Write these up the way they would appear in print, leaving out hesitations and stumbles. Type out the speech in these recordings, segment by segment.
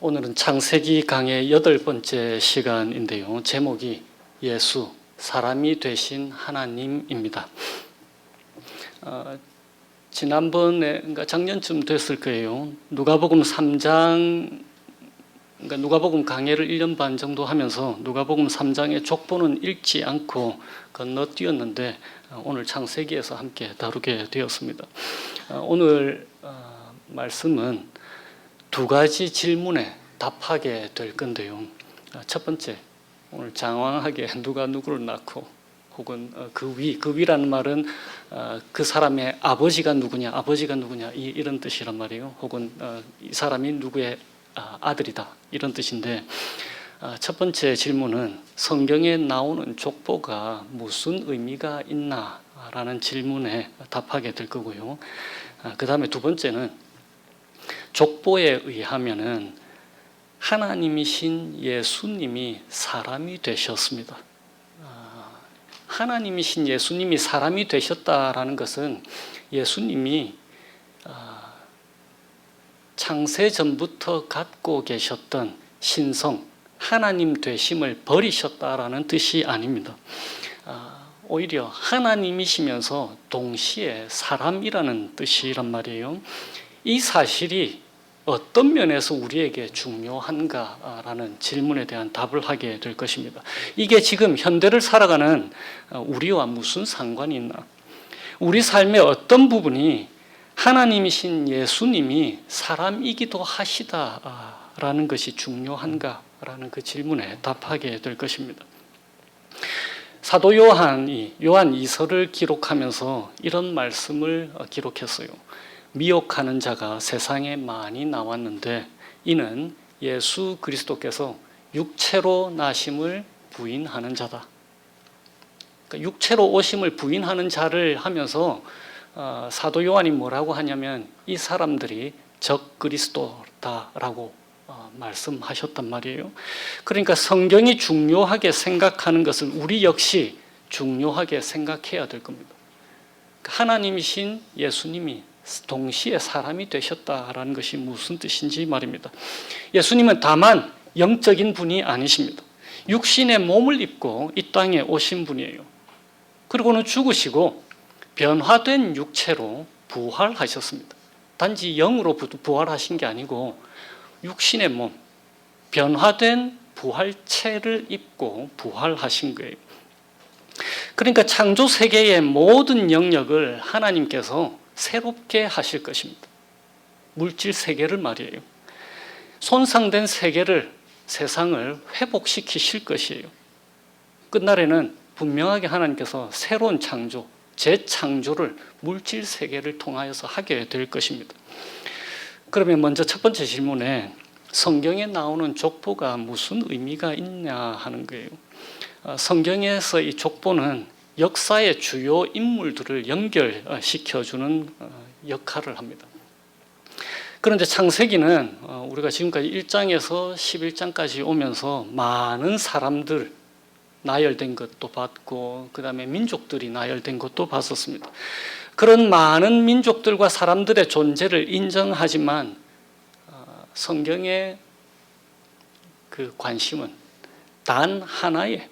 오늘은 창세기 강의 8번째 시간인데요. 제목이 예수, 사람이 되신 하나님입니다. 지난번에, 그러니까 작년쯤 됐을 거예요. 누가복음 3장, 그러니까 누가복음 강해를 1년 반 정도 하면서 누가복음 3장의 족보는 읽지 않고 건너뛰었는데 오늘 창세기에서 함께 다루게 되었습니다. 오늘 말씀은 두 가지 질문에 답하게 될 건데요. 첫 번째, 오늘 장황하게 누가 누구를 낳고 혹은 그 위라는 말은 그 사람의 아버지가 누구냐 이런 뜻이란 말이에요. 혹은 이 사람이 누구의 아들이다 이런 뜻인데, 첫 번째 질문은 성경에 나오는 족보가 무슨 의미가 있나라는 질문에 답하게 될 거고요. 그 다음에 두 번째는 족보에 의하면은 하나님이신 예수님이 사람이 되셨습니다. 하나님이신 예수님이 사람이 되셨다라는 것은 예수님이 창세 전부터 갖고 계셨던 신성, 하나님 되심을 버리셨다라는 뜻이 아닙니다. 오히려 하나님이시면서 동시에 사람이라는 뜻이란 말이에요. 이 사실이 어떤 면에서 우리에게 중요한가라는 질문에 대한 답을 하게 될 것입니다. 이게 지금 현대를 살아가는 우리와 무슨 상관이 있나? 우리 삶의 어떤 부분이 하나님이신 예수님이 사람이기도 하시다라는 것이 중요한가라는 그 질문에 답하게 될 것입니다. 사도 요한이 요한 2서를 기록하면서 이런 말씀을 기록했어요. 미혹하는 자가 세상에 많이 나왔는데 이는 예수 그리스도께서 육체로 나심을 부인하는 자다. 그러니까 육체로 오심을 부인하는 자를 하면서 사도 요한이 뭐라고 하냐면 이 사람들이 적 그리스도다라고 말씀하셨단 말이에요. 그러니까 성경이 중요하게 생각하는 것을 우리 역시 중요하게 생각해야 될 겁니다. 하나님이신 예수님이 동시에 사람이 되셨다라는 것이 무슨 뜻인지 말입니다. 예수님은 다만 영적인 분이 아니십니다. 육신의 몸을 입고 이 땅에 오신 분이에요. 그리고는 죽으시고 변화된 육체로 부활하셨습니다. 단지 영으로 부활하신 게 아니고 육신의 몸, 변화된 부활체를 입고 부활하신 거예요. 그러니까 창조 세계의 모든 영역을 하나님께서 새롭게 하실 것입니다. 물질 세계를 말이에요. 손상된 세계를, 세상을 회복시키실 것이에요. 끝날에는 분명하게 하나님께서 새로운 창조, 재창조를 물질 세계를 통하여서 하게 될 것입니다. 그러면 먼저 첫 번째 질문에 성경에 나오는 족보가 무슨 의미가 있냐 하는 거예요. 성경에서 이 족보는 역사의 주요 인물들을 연결시켜주는 역할을 합니다. 그런데 창세기는 우리가 지금까지 1장에서 11장까지 오면서 많은 사람들 나열된 것도 봤고 그 다음에 민족들이 나열된 것도 봤었습니다. 그런 많은 민족들과 사람들의 존재를 인정하지만 성경의 그 관심은 단 하나의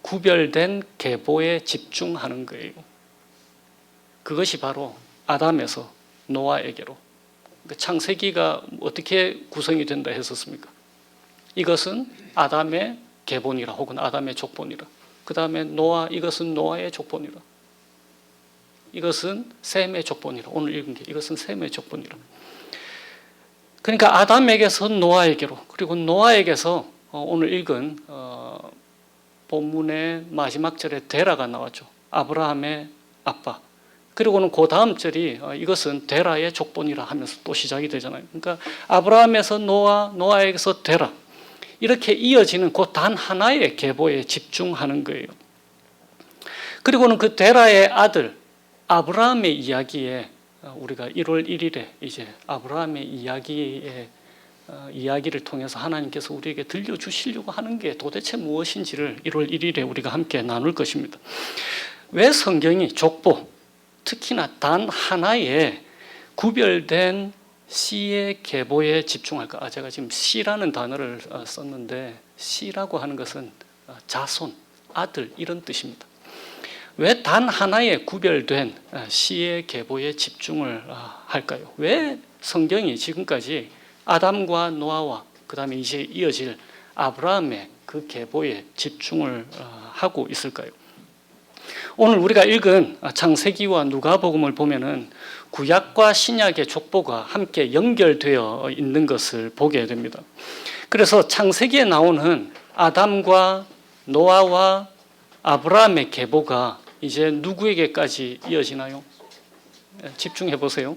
구별된 계보에 집중하는 거예요. 그것이 바로 아담에서 노아에게로. 창세기가 어떻게 구성이 된다 했었습니까? 이것은 아담의 계보니라 혹은 아담의 족보니라. 그 다음에 노아, 이것은 노아의 족보니라. 이것은 셈의 족보니라. 오늘 읽은 게 이것은 셈의 족보니라. 그러니까 아담에게서 노아에게로, 그리고 노아에게서 오늘 읽은 본문의 마지막 절에 데라가 나왔죠. 아브라함의 아빠. 그리고는 그 다음 절이 이것은 데라의 족보니라 하면서 또 시작이 되잖아요. 그러니까 아브라함에서 노아, 노아에게서 데라. 이렇게 이어지는 그 단 하나의 계보에 집중하는 거예요. 그리고는 그 데라의 아들 아브라함의 이야기에 우리가 1월 1일에 이제 아브라함의 이야기를 통해서 하나님께서 우리에게 들려주시려고 하는 게 도대체 무엇인지를 1월 1일에 우리가 함께 나눌 것입니다. 왜 성경이 족보, 특히나 단 하나의 구별된 씨의 계보에 집중할까? 제가 지금 씨라는 단어를 썼는데 씨라고 하는 것은 자손, 아들 이런 뜻입니다. 왜 단 하나의 구별된 씨의 계보에 집중을 할까요? 왜 성경이 지금까지 아담과 노아와 그 다음에 이제 이어질 아브라함의 그 계보에 집중을 하고 있을까요? 오늘 우리가 읽은 창세기와 누가복음을 보면은 구약과 신약의 족보가 함께 연결되어 있는 것을 보게 됩니다. 그래서 창세기에 나오는 아담과 노아와 아브라함의 계보가 이제 누구에게까지 이어지나요? 집중해 보세요.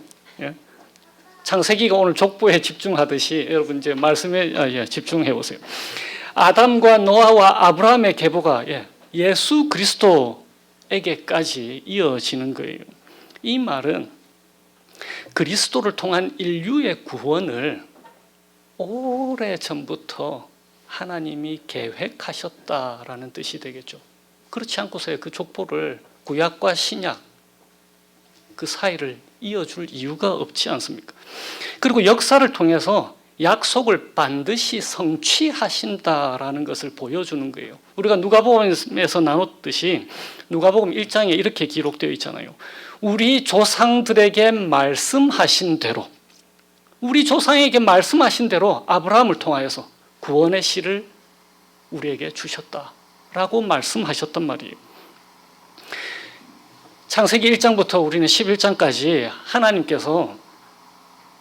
창세기가 오늘 족보에 집중하듯이 여러분 이제 말씀에 집중해 보세요. 아담과 노아와 아브라함의 계보가 예수 그리스도에게까지 이어지는 거예요. 이 말은 그리스도를 통한 인류의 구원을 오래전부터 하나님이 계획하셨다라는 뜻이 되겠죠. 그렇지 않고서야 그 족보를 구약과 신약 그 사이를 이어줄 이유가 없지 않습니까? 그리고 역사를 통해서 약속을 반드시 성취하신다라는 것을 보여주는 거예요. 우리가 누가복음에서 나눴듯이 누가복음 1장에 이렇게 기록되어 있잖아요. 우리 조상들에게 말씀하신 대로, 우리 조상에게 말씀하신 대로 아브라함을 통하여서 구원의 씨를 우리에게 주셨다라고 말씀하셨단 말이에요. 창세기 1장부터 우리는 11장까지 하나님께서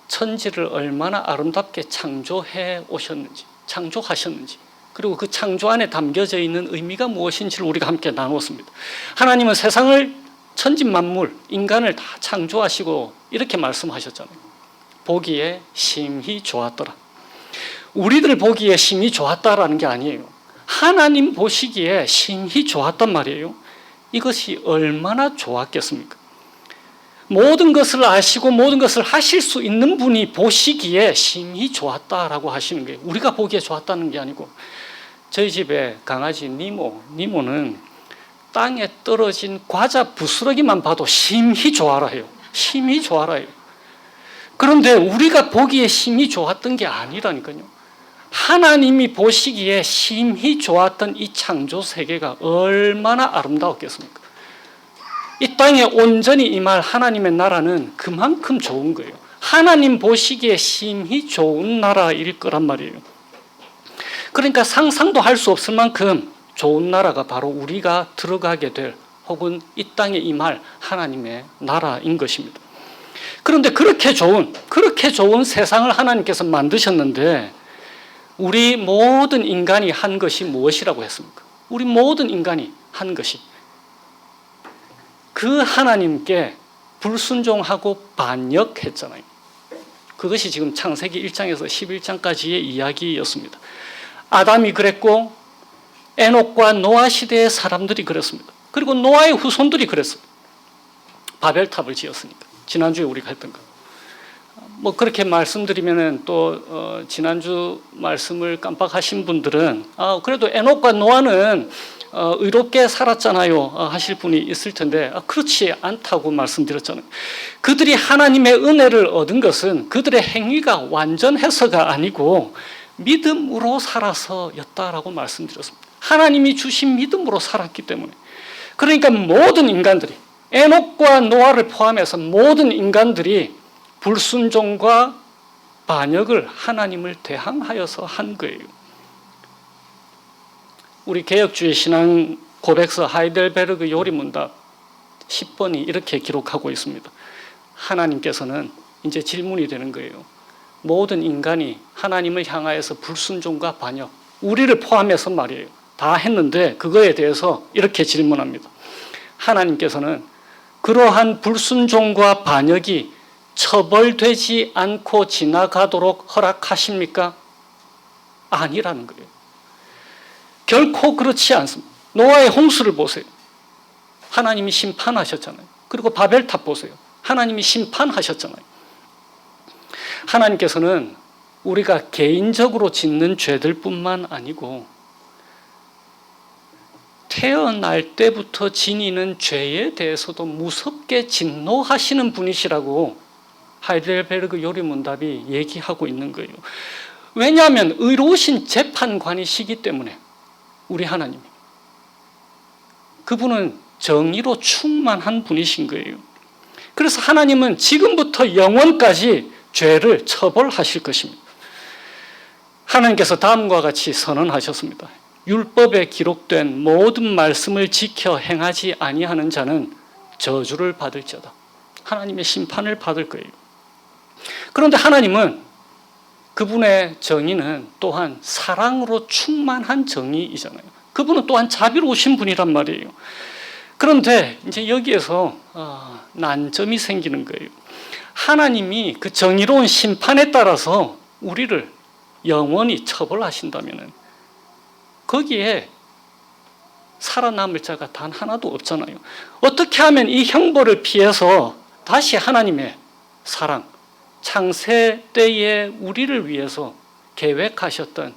천지를 얼마나 아름답게 창조해 오셨는지, 창조하셨는지, 그리고 그 창조 안에 담겨져 있는 의미가 무엇인지를 우리가 함께 나누었습니다. 하나님은 세상을 천지 만물, 인간을 다 창조하시고 이렇게 말씀하셨잖아요. 보기에 심히 좋았더라. 우리들 보기에 심히 좋았다라는 게 아니에요. 하나님 보시기에 심히 좋았단 말이에요. 이것이 얼마나 좋았겠습니까? 모든 것을 아시고 모든 것을 하실 수 있는 분이 보시기에 심히 좋았다라고 하시는 거예요. 우리가 보기에 좋았다는 게 아니고, 저희 집에 강아지 니모는 땅에 떨어진 과자 부스러기만 봐도 심히 좋아라 해요. 심히 좋아라 해요. 그런데 우리가 보기에 심히 좋았던 게 아니라니까요. 하나님이 보시기에 심히 좋았던 이 창조 세계가 얼마나 아름다웠겠습니까? 이 땅에 온전히 임할 하나님의 나라는 그만큼 좋은 거예요. 하나님 보시기에 심히 좋은 나라일 거란 말이에요. 그러니까 상상도 할 수 없을 만큼 좋은 나라가 바로 우리가 들어가게 될 혹은 이 땅에 임할 하나님의 나라인 것입니다. 그런데 그렇게 좋은 세상을 하나님께서 만드셨는데 우리 모든 인간이 한 것이 무엇이라고 했습니까? 우리 모든 인간이 한 것이 그 하나님께 불순종하고 반역했잖아요. 그것이 지금 창세기 1장에서 11장까지의 이야기였습니다. 아담이 그랬고 에녹과 노아 시대의 사람들이 그랬습니다. 그리고 노아의 후손들이 그랬어요. 바벨탑을 지었으니까. 지난주에 우리가 했던 거. 그렇게 말씀드리면은 또 지난주 말씀을 깜빡하신 분들은 그래도 에녹과 노아는 의롭게 살았잖아요 하실 분이 있을 텐데 그렇지 않다고 말씀드렸잖아요. 그들이 하나님의 은혜를 얻은 것은 그들의 행위가 완전해서가 아니고 믿음으로 살아서였다라고 말씀드렸습니다. 하나님이 주신 믿음으로 살았기 때문에. 그러니까 모든 인간들이, 에녹과 노아를 포함해서 모든 인간들이 불순종과 반역을 하나님을 대항하여서 한 거예요. 우리 개혁주의 신앙 고백서 하이델베르그 요리문답 10번이 이렇게 기록하고 있습니다. 하나님께서는 이제 질문이 되는 거예요. 모든 인간이 하나님을 향하여서 불순종과 반역, 우리를 포함해서 말이에요. 다 했는데 그거에 대해서 이렇게 질문합니다. 하나님께서는 그러한 불순종과 반역이 처벌되지 않고 지나가도록 허락하십니까? 아니라는 거예요. 결코 그렇지 않습니다. 노아의 홍수를 보세요. 하나님이 심판하셨잖아요. 그리고 바벨탑 보세요. 하나님이 심판하셨잖아요. 하나님께서는 우리가 개인적으로 짓는 죄들뿐만 아니고 태어날 때부터 지니는 죄에 대해서도 무섭게 진노하시는 분이시라고 하이델베르그 요리문답이 얘기하고 있는 거예요. 왜냐하면 의로우신 재판관이시기 때문에 우리 하나님이 그분은 정의로 충만한 분이신 거예요. 그래서 하나님은 지금부터 영원까지 죄를 처벌하실 것입니다. 하나님께서 다음과 같이 선언하셨습니다. 율법에 기록된 모든 말씀을 지켜 행하지 아니하는 자는 저주를 받을지어다. 하나님의 심판을 받을 거예요. 그런데 하나님은 그분의 정의는 또한 사랑으로 충만한 정의이잖아요. 그분은 또한 자비로우신 분이란 말이에요. 그런데 이제 여기에서 난점이 생기는 거예요. 하나님이 그 정의로운 심판에 따라서 우리를 영원히 처벌하신다면 거기에 살아남을 자가 단 하나도 없잖아요. 어떻게 하면 이 형벌을 피해서 다시 하나님의 사랑, 창세 때에 우리를 위해서 계획하셨던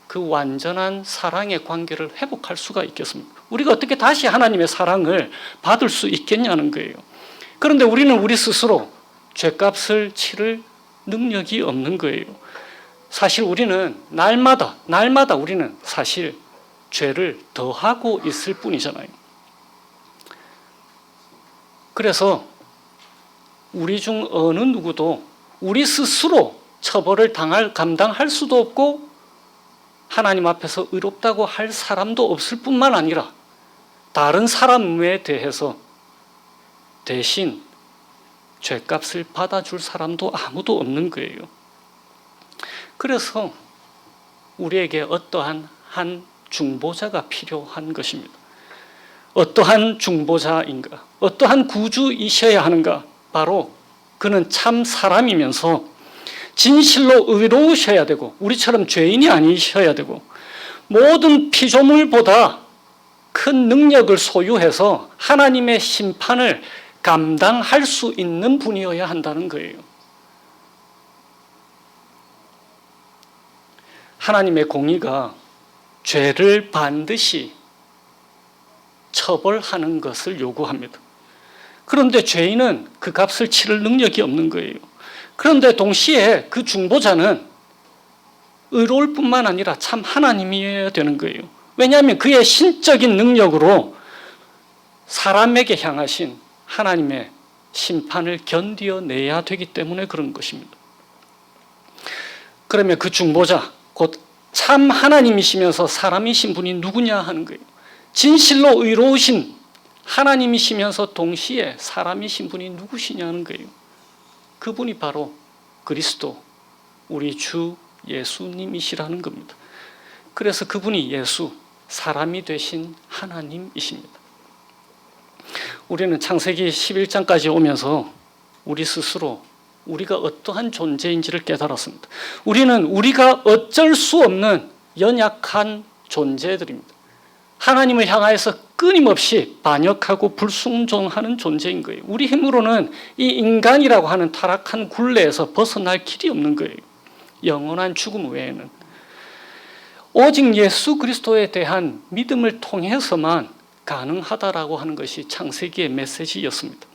그 완전한 사랑의 관계를 회복할 수가 있겠습니까? 우리가 어떻게 다시 하나님의 사랑을 받을 수 있겠냐는 거예요. 그런데 우리는 우리 스스로 죄값을 치를 능력이 없는 거예요. 사실 우리는 날마다 우리는 사실 죄를 더하고 있을 뿐이잖아요. 그래서 우리 중 어느 누구도 우리 스스로 처벌을 감당할 수도 없고 하나님 앞에서 의롭다고 할 사람도 없을 뿐만 아니라 다른 사람에 대해서 대신 죄값을 받아줄 사람도 아무도 없는 거예요. 그래서 우리에게 어떠한 한 중보자가 필요한 것입니다. 어떠한 중보자인가? 어떠한 구주이셔야 하는가? 바로 그는 참 사람이면서 진실로 의로우셔야 되고 우리처럼 죄인이 아니셔야 되고 모든 피조물보다 큰 능력을 소유해서 하나님의 심판을 감당할 수 있는 분이어야 한다는 거예요. 하나님의 공의가 죄를 반드시 처벌하는 것을 요구합니다. 그런데 죄인은 그 값을 치를 능력이 없는 거예요. 그런데 동시에 그 중보자는 의로울 뿐만 아니라 참 하나님이어야 되는 거예요. 왜냐하면 그의 신적인 능력으로 사람에게 향하신 하나님의 심판을 견디어내야 되기 때문에 그런 것입니다. 그러면 그 중보자, 곧 참 하나님이시면서 사람이신 분이 누구냐 하는 거예요. 진실로 의로우신 하나님이시면서 동시에 사람이신 분이 누구시냐는 거예요. 그분이 바로 그리스도, 우리 주 예수님이시라는 겁니다. 그래서 그분이 예수, 사람이 되신 하나님이십니다. 우리는 창세기 11장까지 오면서 우리 스스로 우리가 어떠한 존재인지를 깨달았습니다. 우리는 우리가 어쩔 수 없는 연약한 존재들입니다. 하나님을 향하여서 끊임없이 반역하고 불순종하는 존재인 거예요. 우리 힘으로는 이 인간이라고 하는 타락한 굴레에서 벗어날 길이 없는 거예요. 영원한 죽음 외에는. 오직 예수 그리스도에 대한 믿음을 통해서만 가능하다라고 하는 것이 창세기의 메시지였습니다.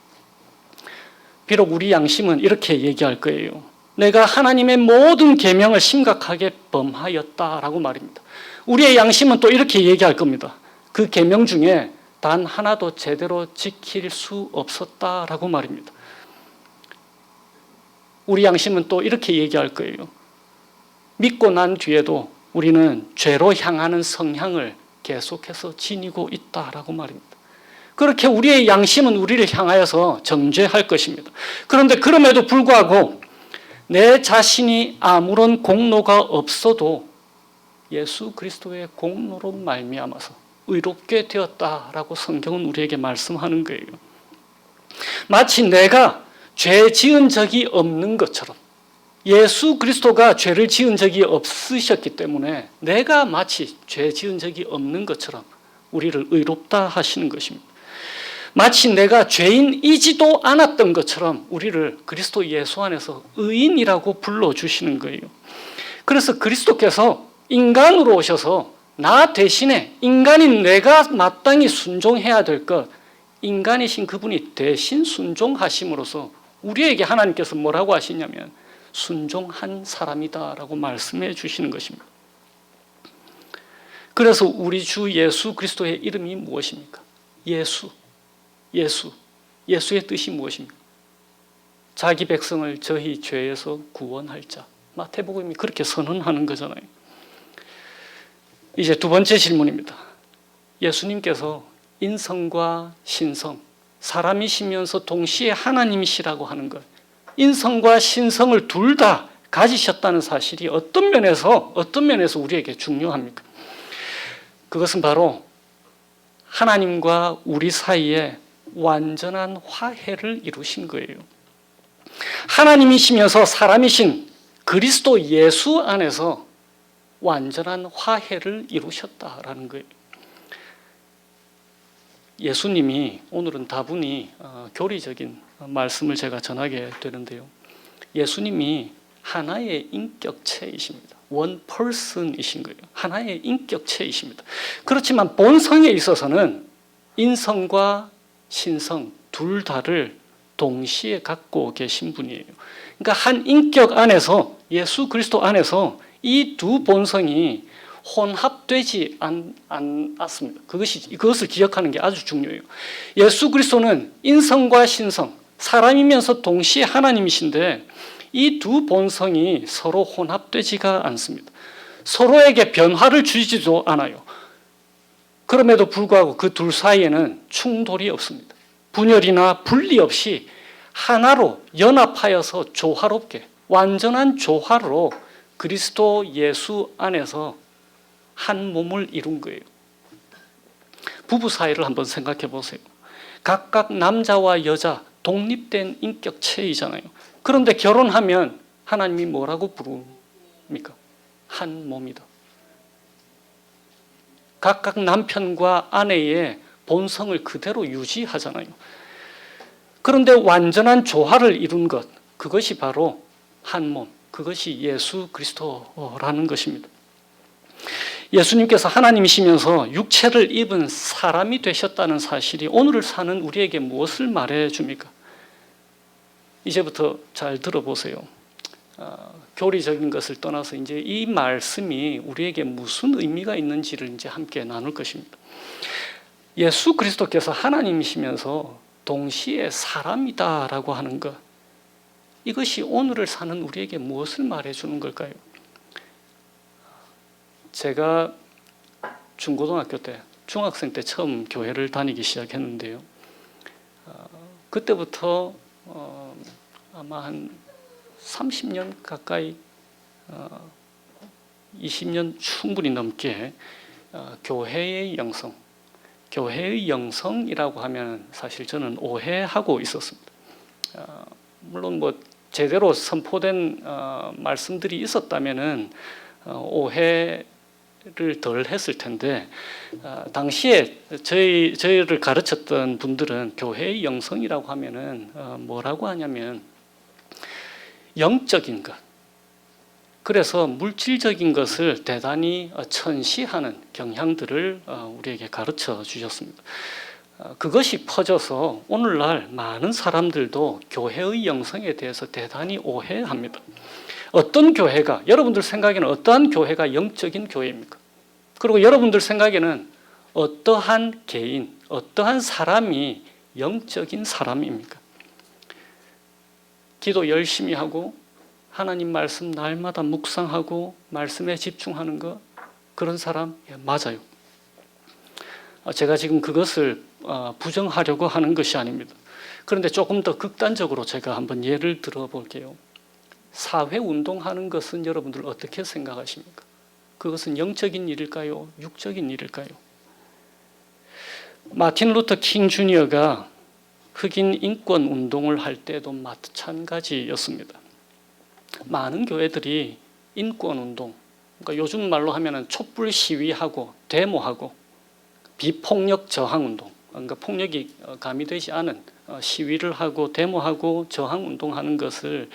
비록 우리 양심은 이렇게 얘기할 거예요. 내가 하나님의 모든 계명을 심각하게 범하였다라고 말입니다. 우리의 양심은 또 이렇게 얘기할 겁니다. 그 계명 중에 단 하나도 제대로 지킬 수 없었다라고 말입니다. 우리 양심은 또 이렇게 얘기할 거예요. 믿고 난 뒤에도 우리는 죄로 향하는 성향을 계속해서 지니고 있다라고 말입니다. 그렇게 우리의 양심은 우리를 향하여서 정죄할 것입니다. 그런데 그럼에도 불구하고 내 자신이 아무런 공로가 없어도 예수 그리스도의 공로로 말미암아서 의롭게 되었다라고 성경은 우리에게 말씀하는 거예요. 마치 내가 죄 지은 적이 없는 것처럼 예수 그리스도가 죄를 지은 적이 없으셨기 때문에 내가 마치 죄 지은 적이 없는 것처럼 우리를 의롭다 하시는 것입니다. 마치 내가 죄인이지도 않았던 것처럼 우리를 그리스도 예수 안에서 의인이라고 불러주시는 거예요. 그래서 그리스도께서 인간으로 오셔서 나 대신에 인간인 내가 마땅히 순종해야 될 것, 인간이신 그분이 대신 순종하심으로써 우리에게 하나님께서 뭐라고 하시냐면 순종한 사람이다라고 말씀해 주시는 것입니다. 그래서 우리 주 예수 그리스도의 이름이 무엇입니까? 예수의 뜻이 무엇입니까? 자기 백성을 저희 죄에서 구원할 자. 마태복음이 그렇게 선언하는 거잖아요. 이제 두 번째 질문입니다. 예수님께서 인성과 신성, 사람이시면서 동시에 하나님이시라고 하는 것, 인성과 신성을 둘 다 가지셨다는 사실이 어떤 면에서 우리에게 중요합니까? 그것은 바로 하나님과 우리 사이에 완전한 화해를 이루신 거예요. 하나님이시면서 사람이신 그리스도 예수 안에서 완전한 화해를 이루셨다라는 거예요. 예수님이 오늘은 다분히 교리적인 말씀을 제가 전하게 되는데요. 예수님이 하나의 인격체이십니다. 원 퍼슨이신 거예요. 하나의 인격체이십니다. 그렇지만 본성에 있어서는 인성과 신성 둘 다를 동시에 갖고 계신 분이에요. 그러니까 한 인격 안에서, 예수 그리스도 안에서 이 두 본성이 혼합되지 않았습니다. 그것을 기억하는 게 아주 중요해요. 예수 그리스도는 인성과 신성, 사람이면서 동시에 하나님이신데 이 두 본성이 서로 혼합되지가 않습니다. 서로에게 변화를 주지도 않아요. 그럼에도 불구하고 그 둘 사이에는 충돌이 없습니다. 분열이나 분리 없이 하나로 연합하여서 조화롭게, 완전한 조화로 그리스도 예수 안에서 한 몸을 이룬 거예요. 부부 사이를 한번 생각해 보세요. 각각 남자와 여자 독립된 인격체이잖아요. 그런데 결혼하면 하나님이 뭐라고 부릅니까? 한 몸이다. 각각 남편과 아내의 본성을 그대로 유지하잖아요. 그런데 완전한 조화를 이룬 것, 그것이 바로 한 몸, 그것이 예수 그리스도라는 것입니다. 예수님께서 하나님이시면서 육체를 입은 사람이 되셨다는 사실이 오늘을 사는 우리에게 무엇을 말해줍니까? 이제부터 잘 들어보세요. 교리적인 것을 떠나서 이제 이 말씀이 우리에게 무슨 의미가 있는지를 이제 함께 나눌 것입니다. 예수 그리스도께서 하나님이시면서 동시에 사람이다라고 하는 것, 이것이 오늘을 사는 우리에게 무엇을 말해주는 걸까요? 제가 중고등학교 때, 중학생 때 처음 교회를 다니기 시작했는데요. 그때부터 아마 한 30년 가까이, 20년 충분히 넘게 교회의 영성이라고 하면 사실 저는 오해하고 있었습니다. 물론 뭐 제대로 선포된 말씀들이 있었다면은 오해를 덜 했을 텐데, 당시에 저희를 가르쳤던 분들은 교회의 영성이라고 하면은 뭐라고 하냐면 영적인 것, 그래서 물질적인 것을 대단히 천시하는 경향들을 우리에게 가르쳐 주셨습니다. 그것이 퍼져서 오늘날 많은 사람들도 교회의 영성에 대해서 대단히 오해합니다. 어떤 교회가, 여러분들 생각에는 어떠한 교회가 영적인 교회입니까? 그리고 여러분들 생각에는 어떠한 개인, 어떠한 사람이 영적인 사람입니까? 기도 열심히 하고 하나님 말씀 날마다 묵상하고 말씀에 집중하는 것, 그런 사람? 예, 맞아요. 제가 지금 그것을 부정하려고 하는 것이 아닙니다. 그런데 조금 더 극단적으로 제가 한번 예를 들어볼게요. 사회운동하는 것은 여러분들 어떻게 생각하십니까? 그것은 영적인 일일까요? 육적인 일일까요? 마틴 루터 킹 주니어가 흑인 인권 운동을 할 때도 마찬가지였습니다. 많은 교회들이 인권 운동, 그러니까 요즘 말로 하면 촛불 시위하고 데모하고 비폭력 저항 운동, 그러니까 폭력이 가미되지 않은 시위를 하고 데모하고 저항 운동하는 것을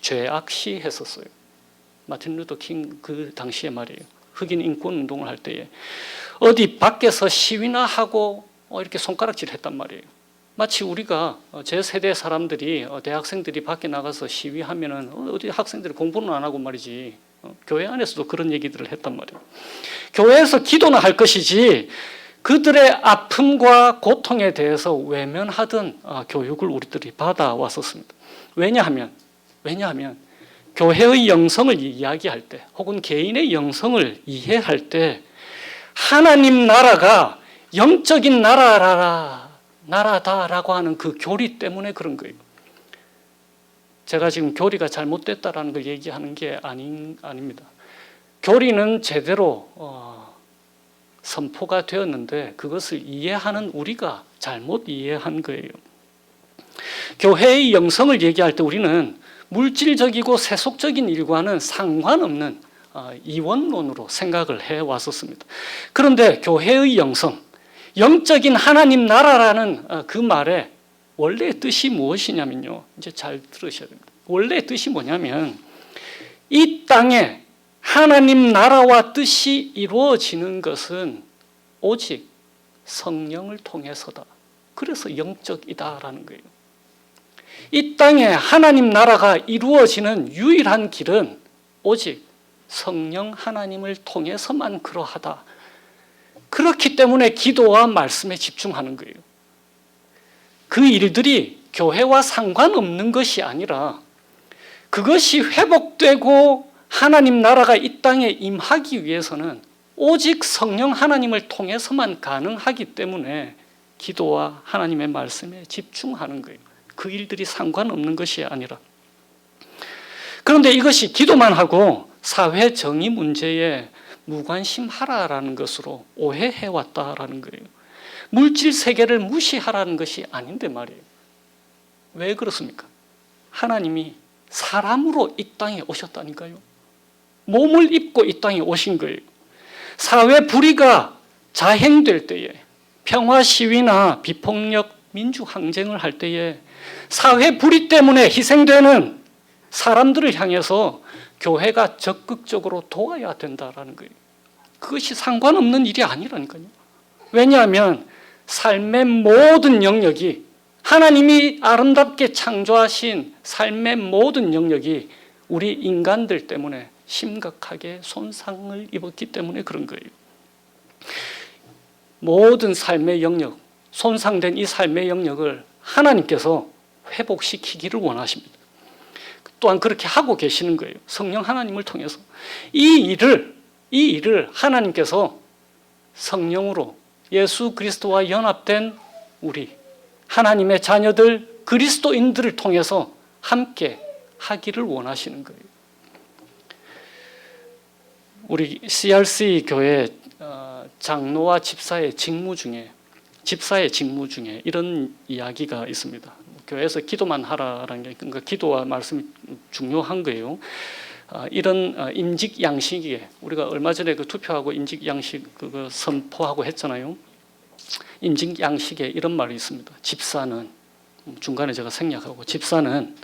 죄악시했었어요. 마틴 루터 킹 그 당시에 말이에요. 흑인 인권 운동을 할 때에 어디 밖에서 시위나 하고 이렇게 손가락질 했단 말이에요. 마치 우리가 제 세대 사람들이 대학생들이 밖에 나가서 시위하면은 어디 학생들이 공부는 안 하고 말이지 교회 안에서도 그런 얘기들을 했단 말이에요. 교회에서 기도는 할 것이지 그들의 아픔과 고통에 대해서 외면하던 교육을 우리들이 받아왔었습니다. 왜냐하면 교회의 영성을 이야기할 때 혹은 개인의 영성을 이해할 때 하나님 나라가 영적인 나라다라고 하는 그 교리 때문에 그런 거예요. 제가 지금 교리가 잘못됐다라는 걸 얘기하는 게 아닙니다. 교리는 제대로 선포가 되었는데 그것을 이해하는 우리가 잘못 이해한 거예요. 교회의 영성을 얘기할 때 우리는 물질적이고 세속적인 일과는 상관없는 이원론으로 생각을 해왔었습니다. 그런데 교회의 영성, 영적인 하나님 나라라는 그 말의 원래의 뜻이 무엇이냐면요. 이제 잘 들으셔야 됩니다. 원래의 뜻이 뭐냐면 이 땅에 하나님 나라와 뜻이 이루어지는 것은 오직 성령을 통해서다. 그래서 영적이다라는 거예요. 이 땅에 하나님 나라가 이루어지는 유일한 길은 오직 성령 하나님을 통해서만 그러하다. 그렇기 때문에 기도와 말씀에 집중하는 거예요. 그 일들이 교회와 상관없는 것이 아니라 그것이 회복되고 하나님 나라가 이 땅에 임하기 위해서는 오직 성령 하나님을 통해서만 가능하기 때문에 기도와 하나님의 말씀에 집중하는 거예요. 그 일들이 상관없는 것이 아니라. 그런데 이것이 기도만 하고 사회 정의 문제에 무관심하라라는 것으로 오해해왔다라는 거예요. 물질 세계를 무시하라는 것이 아닌데 말이에요. 왜 그렇습니까? 하나님이 사람으로 이 땅에 오셨다니까요. 몸을 입고 이 땅에 오신 거예요. 사회 불의가 자행될 때에 평화 시위나 비폭력 민주항쟁을 할 때에 사회 불의 때문에 희생되는 사람들을 향해서 교회가 적극적으로 도와야 된다라는 거예요. 그것이 상관없는 일이 아니라니까요. 왜냐하면 삶의 모든 영역이 하나님이 아름답게 창조하신 삶의 모든 영역이 우리 인간들 때문에 심각하게 손상을 입었기 때문에 그런 거예요. 모든 삶의 영역, 손상된 이 삶의 영역을 하나님께서 회복시키기를 원하십니다. 또한 그렇게 하고 계시는 거예요. 성령 하나님을 통해서. 이 일을 하나님께서 성령으로 예수 그리스도와 연합된 우리 하나님의 자녀들 그리스도인들을 통해서 함께 하기를 원하시는 거예요. 우리 CRC 교회 장로와 집사의 직무 중에 이런 이야기가 있습니다. 교회에서 기도만 하라라는 게 그러니까 기도와 말씀이 중요한 거예요. 이런 임직 양식에 우리가 얼마 전에 그 투표하고 임직 양식 그거 선포하고 했잖아요. 임직 양식에 이런 말이 있습니다. 집사는 중간에 제가 생략하고 집사는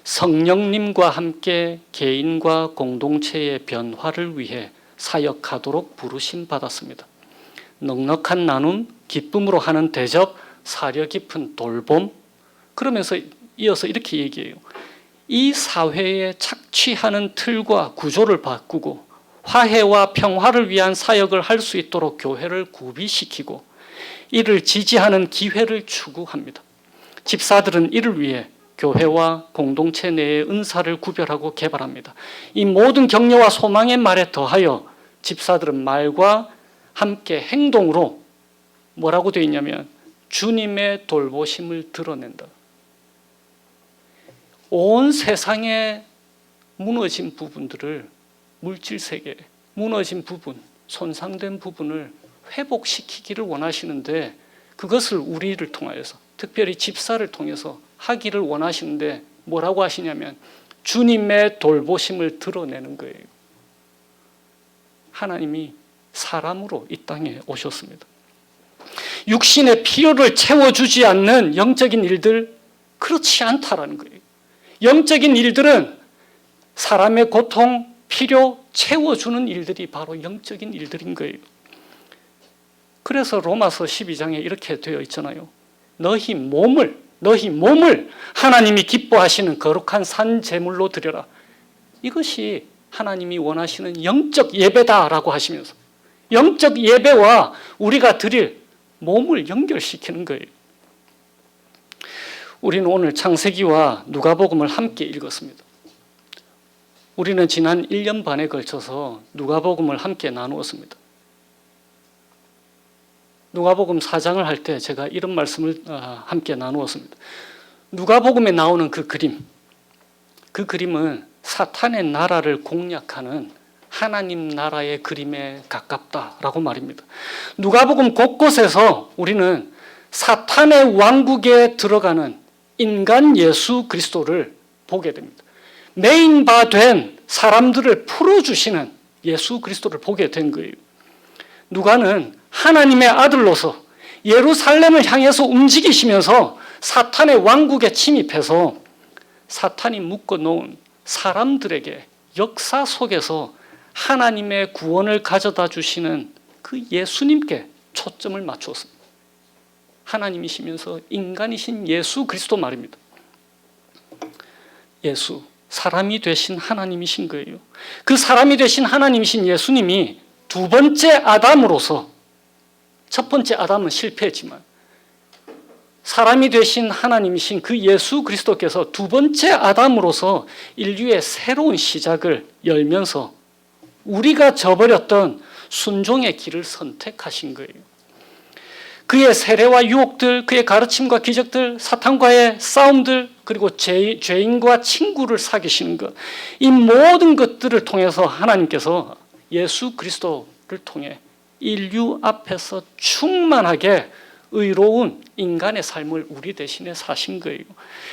성령님과 함께 개인과 공동체의 변화를 위해 사역하도록 부르심 받았습니다. 넉넉한 나눔, 기쁨으로 하는 대접, 사려 깊은 돌봄. 그러면서 이어서 이렇게 얘기해요. 이 사회에 착취하는 틀과 구조를 바꾸고 화해와 평화를 위한 사역을 할 수 있도록 교회를 구비시키고 이를 지지하는 기회를 추구합니다. 집사들은 이를 위해 교회와 공동체 내의 은사를 구별하고 개발합니다. 이 모든 격려와 소망의 말에 더하여 집사들은 말과 함께 행동으로 뭐라고 되어 있냐면 주님의 돌보심을 드러낸다. 온 세상에 무너진 부분들을 물질세계, 무너진 부분, 손상된 부분을 회복시키기를 원하시는데 그것을 우리를 통하여서 특별히 집사를 통해서 하기를 원하시는데 뭐라고 하시냐면 주님의 돌보심을 드러내는 거예요. 하나님이 사람으로 이 땅에 오셨습니다. 육신의 필요를 채워주지 않는 영적인 일들 그렇지 않다라는 거예요. 영적인 일들은 사람의 고통, 필요 채워주는 일들이 바로 영적인 일들인 거예요. 그래서 로마서 12장에 이렇게 되어 있잖아요. 너희 몸을 하나님이 기뻐하시는 거룩한 산 제물로 드려라. 이것이 하나님이 원하시는 영적 예배다라고 하시면서 영적 예배와 우리가 드릴 몸을 연결시키는 거예요. 우리는 오늘 창세기와 누가복음을 함께 읽었습니다. 우리는 지난 1년 반에 걸쳐서 누가복음을 함께 나누었습니다. 누가복음 4장을 할 때 제가 이런 말씀을 함께 나누었습니다. 누가복음에 나오는 그 그림은 사탄의 나라를 공략하는 하나님 나라의 그림에 가깝다라고 말입니다. 누가복음 곳곳에서 우리는 사탄의 왕국에 들어가는 인간 예수 그리스도를 보게 됩니다. 메인바 된 사람들을 풀어주시는 예수 그리스도를 보게 된 거예요. 누가는 하나님의 아들로서 예루살렘을 향해서 움직이시면서 사탄의 왕국에 침입해서 사탄이 묶어놓은 사람들에게 역사 속에서 하나님의 구원을 가져다 주시는 그 예수님께 초점을 맞추었습니다. 하나님이시면서 인간이신 예수 그리스도 말입니다. 예수, 사람이 되신 하나님이신 거예요. 그 사람이 되신 하나님이신 예수님이 두 번째 아담으로서, 첫 번째 아담은 실패했지만 사람이 되신 하나님이신 그 예수 그리스도께서 두 번째 아담으로서 인류의 새로운 시작을 열면서 우리가 저버렸던 순종의 길을 선택하신 거예요. 그의 세례와 유혹들, 그의 가르침과 기적들, 사탄과의 싸움들, 그리고 죄인과 친구를 사귀시는 것, 이 모든 것들을 통해서 하나님께서 예수 그리스도를 통해 인류 앞에서 충만하게 의로운 인간의 삶을 우리 대신에 사신 거예요.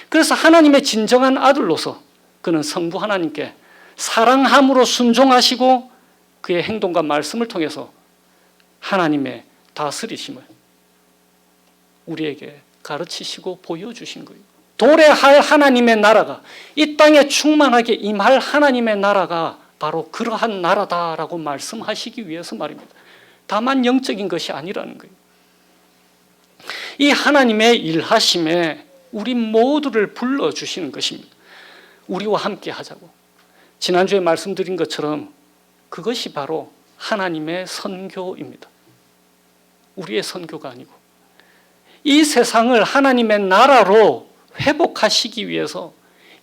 그래서 하나님의 진정한 아들로서 그는 성부 하나님께 사랑함으로 순종하시고 그의 행동과 말씀을 통해서 하나님의 다스리심을 우리에게 가르치시고 보여주신 거예요. 도래할 하나님의 나라가, 이 땅에 충만하게 임할 하나님의 나라가 바로 그러한 나라다라고 말씀하시기 위해서 말입니다. 다만 영적인 것이 아니라는 거예요. 이 하나님의 일하심에 우리 모두를 불러주시는 것입니다. 우리와 함께 하자고. 지난주에 말씀드린 것처럼 그것이 바로 하나님의 선교입니다. 우리의 선교가 아니고 이 세상을 하나님의 나라로 회복하시기 위해서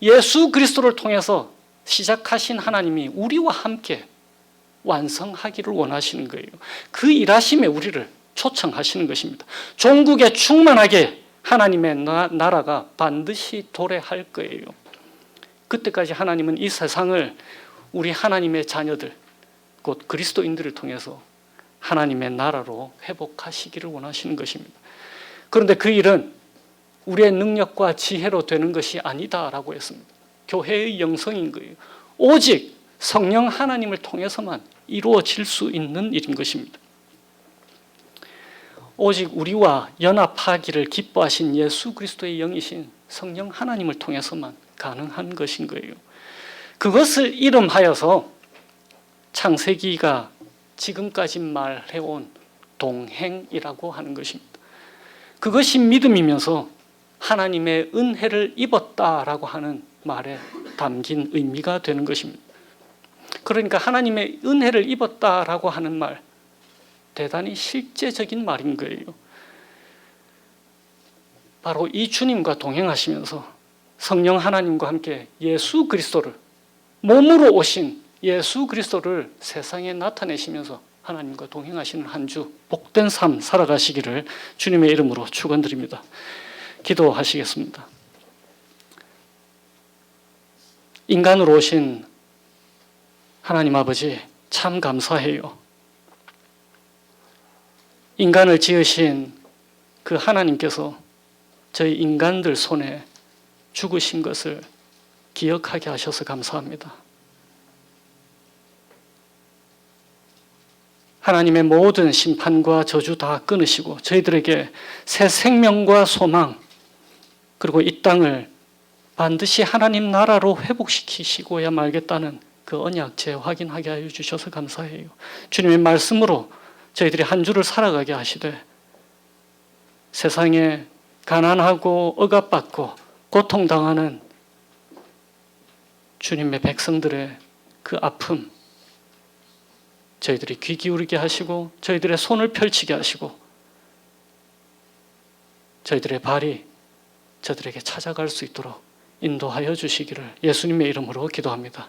예수 그리스도를 통해서 시작하신 하나님이 우리와 함께 완성하기를 원하시는 거예요. 그 일하심에 우리를 초청하시는 것입니다. 종국에 충만하게 하나님의 나라가 반드시 도래할 거예요. 그때까지 하나님은 이 세상을 우리 하나님의 자녀들, 곧 그리스도인들을 통해서 하나님의 나라로 회복하시기를 원하시는 것입니다. 그런데 그 일은 우리의 능력과 지혜로 되는 것이 아니다라고 했습니다. 교회의 영성인 거예요. 오직 성령 하나님을 통해서만 이루어질 수 있는 일인 것입니다. 오직 우리와 연합하기를 기뻐하신 예수 그리스도의 영이신 성령 하나님을 통해서만 가능한 것인 거예요. 그것을 이름하여서 창세기가 지금까지 말해온 동행이라고 하는 것입니다. 그것이 믿음이면서 하나님의 은혜를 입었다라고 하는 말에 담긴 의미가 되는 것입니다. 그러니까 하나님의 은혜를 입었다라고 하는 말, 대단히 실제적인 말인 거예요. 바로 이 주님과 동행하시면서 성령 하나님과 함께 예수 그리스도를, 몸으로 오신 예수 그리스도를 세상에 나타내시면서 하나님과 동행하시는 한 주 복된 삶 살아가시기를 주님의 이름으로 축원드립니다. 기도하시겠습니다. 인간으로 오신 하나님 아버지, 참 감사해요. 인간을 지으신 그 하나님께서 저희 인간들 손에 죽으신 것을 기억하게 하셔서 감사합니다. 하나님의 모든 심판과 저주 다 끊으시고 저희들에게 새 생명과 소망, 그리고 이 땅을 반드시 하나님 나라로 회복시키시고야 말겠다는 그 언약 재확인하게 하여 주셔서 감사해요. 주님의 말씀으로 저희들이 한 주를 살아가게 하시되 세상에 가난하고 억압받고 고통당하는 주님의 백성들의 그 아픔, 저희들이 귀 기울이게 하시고 저희들의 손을 펼치게 하시고 저희들의 발이 저들에게 찾아갈 수 있도록 인도하여 주시기를 예수님의 이름으로 기도합니다.